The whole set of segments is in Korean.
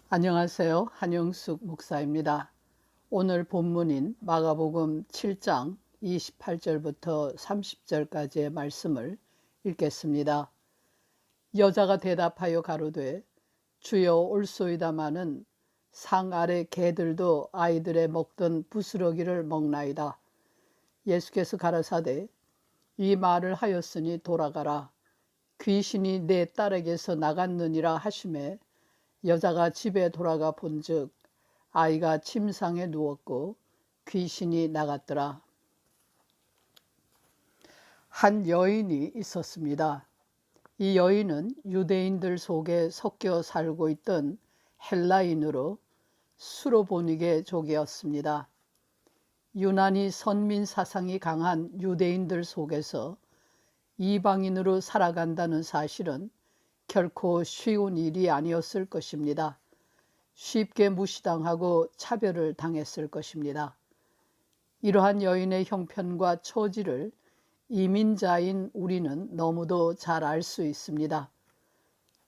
안녕하세요. 한영숙 목사입니다. 오늘 본문인 마가복음 7장 28절부터 30절까지의 말씀을 읽겠습니다. 여자가 대답하여 가로되 주여 올소이다마는 상 아래 개들도 아이들의 먹던 부스러기를 먹나이다. 예수께서 가라사대 이 말을 하였으니 돌아가라. 귀신이 내 딸에게서 나갔느니라 하시매 여자가 집에 돌아가 본즉 아이가 침상에 누웠고 귀신이 나갔더라. 한 여인이 있었습니다. 이 여인은 유대인들 속에 섞여 살고 있던 헬라인으로 수로보니게 족이었습니다. 유난히 선민 사상이 강한 유대인들 속에서 이방인으로 살아간다는 사실은 결코 쉬운 일이 아니었을 것입니다. 쉽게 무시당하고 차별을 당했을 것입니다. 이러한 여인의 형편과 처지를 이민자인 우리는 너무도 잘 알 수 있습니다.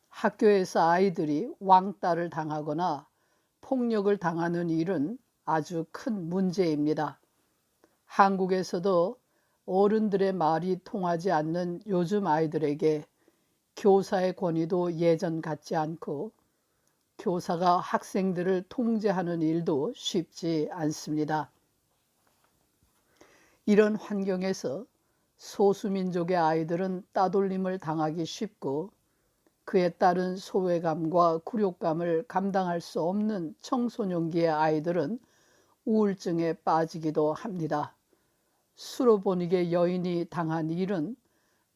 학교에서 아이들이 왕따를 당하거나 폭력을 당하는 일은 아주 큰 문제입니다. 한국에서도 어른들의 말이 통하지 않는 요즘 아이들에게 교사의 권위도 예전 같지 않고 교사가 학생들을 통제하는 일도 쉽지 않습니다. 이런 환경에서 소수민족의 아이들은 따돌림을 당하기 쉽고 그에 따른 소외감과 굴욕감을 감당할 수 없는 청소년기의 아이들은 우울증에 빠지기도 합니다. 수로보니게 여인이 당한 일은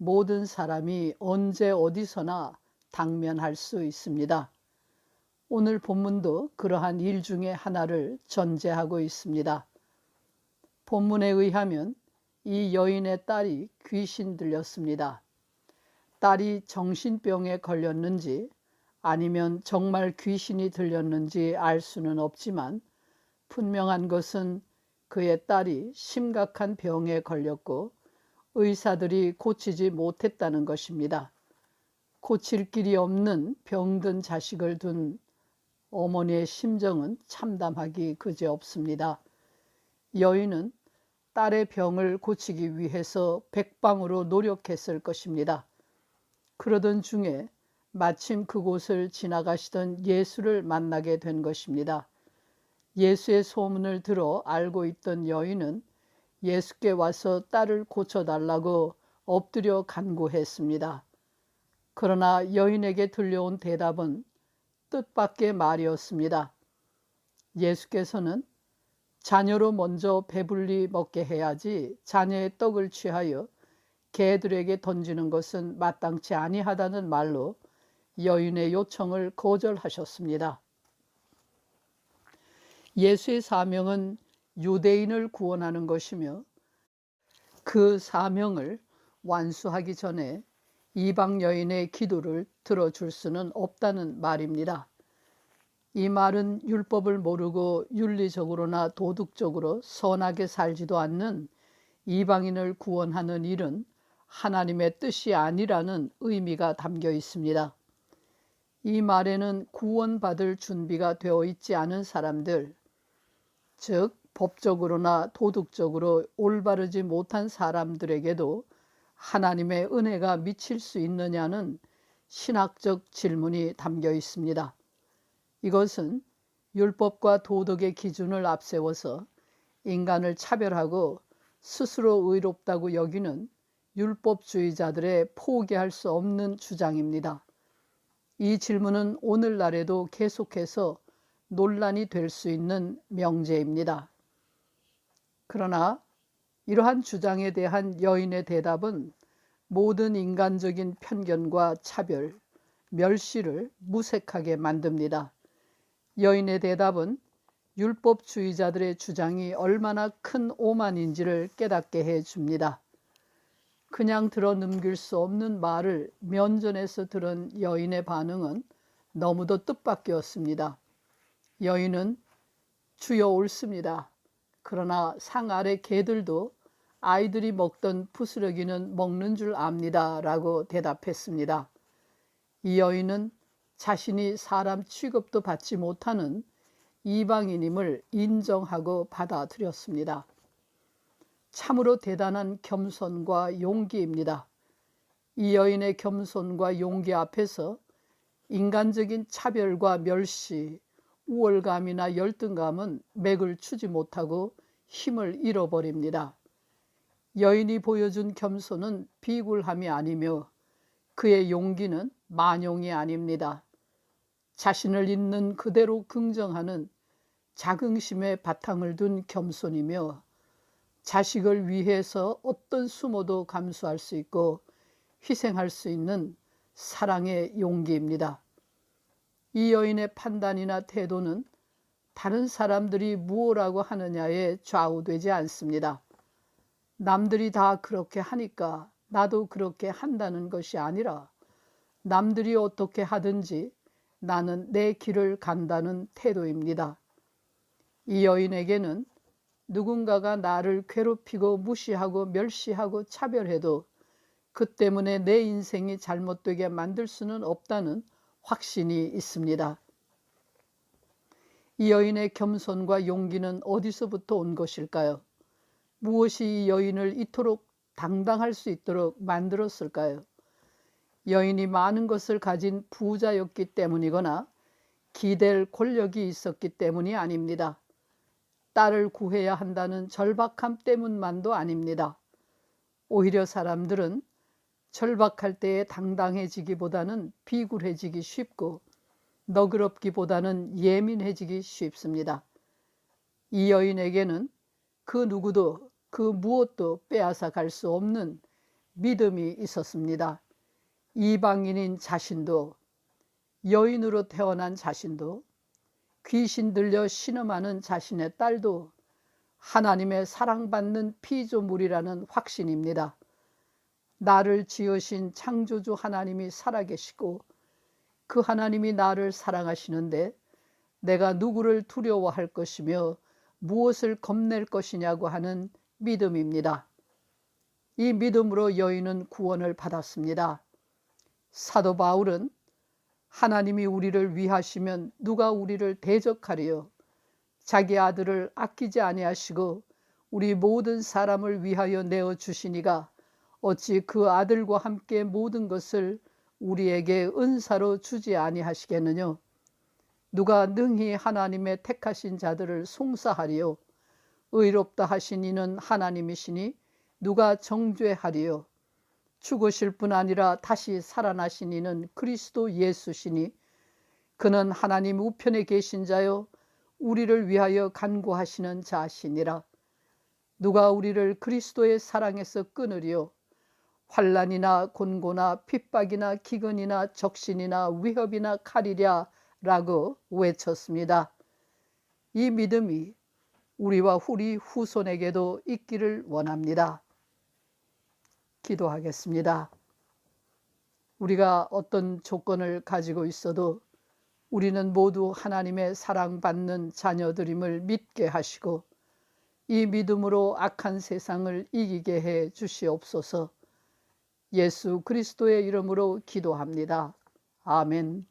모든 사람이 언제 어디서나 당면할 수 있습니다. 오늘 본문도 그러한 일 중에 하나를 전제하고 있습니다. 본문에 의하면 이 여인의 딸이 귀신 들렸습니다. 딸이 정신병에 걸렸는지 아니면 정말 귀신이 들렸는지 알 수는 없지만 분명한 것은 그의 딸이 심각한 병에 걸렸고 의사들이 고치지 못했다는 것입니다. 고칠 길이 없는 병든 자식을 둔 어머니의 심정은 참담하기 그지없습니다. 여인은 딸의 병을 고치기 위해서 백방으로 노력했을 것입니다. 그러던 중에 마침 그곳을 지나가시던 예수를 만나게 된 것입니다. 예수의 소문을 들어 알고 있던 여인은 예수께 와서 딸을 고쳐달라고 엎드려 간구했습니다. 그러나 여인에게 들려온 대답은 뜻밖의 말이었습니다. 예수께서는 자녀로 먼저 배불리 먹게 해야지 자녀의 떡을 취하여 개들에게 던지는 것은 마땅치 아니하다는 말로 여인의 요청을 거절하셨습니다. 예수의 사명은 유대인을 구원하는 것이며 그 사명을 완수하기 전에 이방 여인의 기도를 들어줄 수는 없다는 말입니다. 이 말은 율법을 모르고 윤리적으로나 도덕적으로 선하게 살지도 않는 이방인을 구원하는 일은 하나님의 뜻이 아니라는 의미가 담겨 있습니다. 이 말에는 구원받을 준비가 되어 있지 않은 사람들, 즉 법적으로나 도덕적으로 올바르지 못한 사람들에게도 하나님의 은혜가 미칠 수 있느냐는 신학적 질문이 담겨 있습니다. 이것은 율법과 도덕의 기준을 앞세워서 인간을 차별하고 스스로 의롭다고 여기는 율법주의자들의 포기할 수 없는 주장입니다. 이 질문은 오늘날에도 계속해서 논란이 될 수 있는 명제입니다. 그러나 이러한 주장에 대한 여인의 대답은 모든 인간적인 편견과 차별, 멸시를 무색하게 만듭니다. 여인의 대답은 율법주의자들의 주장이 얼마나 큰 오만인지를 깨닫게 해줍니다. 그냥 들어 넘길 수 없는 말을 면전에서 들은 여인의 반응은 너무도 뜻밖이었습니다. 여인은 주여 옳습니다. 그러나 상 아래 개들도 아이들이 먹던 부스러기는 먹는 줄 압니다. 라고 대답했습니다. 이 여인은 자신이 사람 취급도 받지 못하는 이방인임을 인정하고 받아들였습니다. 참으로 대단한 겸손과 용기입니다. 이 여인의 겸손과 용기 앞에서 인간적인 차별과 멸시, 우월감이나 열등감은 맥을 추지 못하고 힘을 잃어버립니다. 여인이 보여준 겸손은 비굴함이 아니며 그의 용기는 만용이 아닙니다. 자신을 있는 그대로 긍정하는 자긍심에 바탕을 둔 겸손이며 자식을 위해서 어떤 수모도 감수할 수 있고 희생할 수 있는 사랑의 용기입니다. 이 여인의 판단이나 태도는 다른 사람들이 무엇라고 하느냐에 좌우되지 않습니다. 남들이 다 그렇게 하니까 나도 그렇게 한다는 것이 아니라 남들이 어떻게 하든지 나는 내 길을 간다는 태도입니다. 이 여인에게는 누군가가 나를 괴롭히고 무시하고 멸시하고 차별해도 그 때문에 내 인생이 잘못되게 만들 수는 없다는 확신이 있습니다. 이 여인의 겸손과 용기는 어디서부터 온 것일까요? 무엇이 이 여인을 이토록 당당할 수 있도록 만들었을까요? 여인이 많은 것을 가진 부자였기 때문이거나 기댈 권력이 있었기 때문이 아닙니다. 딸을 구해야 한다는 절박함 때문만도 아닙니다. 오히려 사람들은 절박할 때에 당당해지기보다는 비굴해지기 쉽고 너그럽기보다는 예민해지기 쉽습니다. 이 여인에게는 그 누구도 그 무엇도 빼앗아 갈 수 없는 믿음이 있었습니다. 이방인인 자신도, 여인으로 태어난 자신도, 귀신 들려 신음하는 자신의 딸도 하나님의 사랑받는 피조물이라는 확신입니다. 나를 지으신 창조주 하나님이 살아계시고 그 하나님이 나를 사랑하시는데 내가 누구를 두려워할 것이며 무엇을 겁낼 것이냐고 하는 믿음입니다. 이 믿음으로 여인은 구원을 받았습니다. 사도 바울은 하나님이 우리를 위하시면 누가 우리를 대적하리요? 자기 아들을 아끼지 아니하시고 우리 모든 사람을 위하여 내어주시니가 어찌 그 아들과 함께 모든 것을 우리에게 은사로 주지 아니하시겠느냐? 누가 능히 하나님의 택하신 자들을 송사하리요? 의롭다 하신 이는 하나님이시니 누가 정죄하리요? 죽으실 뿐 아니라 다시 살아나신 이는 그리스도 예수시니 그는 하나님 우편에 계신 자요 우리를 위하여 간구하시는 자시니라. 누가 우리를 그리스도의 사랑에서 끊으리요? 환난이나 곤고나 핍박이나 기근이나 적신이나 위협이나 칼이랴 라고 외쳤습니다. 이 믿음이 우리와 우리 후손에게도 있기를 원합니다. 기도하겠습니다. 우리가 어떤 조건을 가지고 있어도 우리는 모두 하나님의 사랑받는 자녀들임을 믿게 하시고 이 믿음으로 악한 세상을 이기게 해 주시옵소서. 예수 그리스도의 이름으로 기도합니다. 아멘.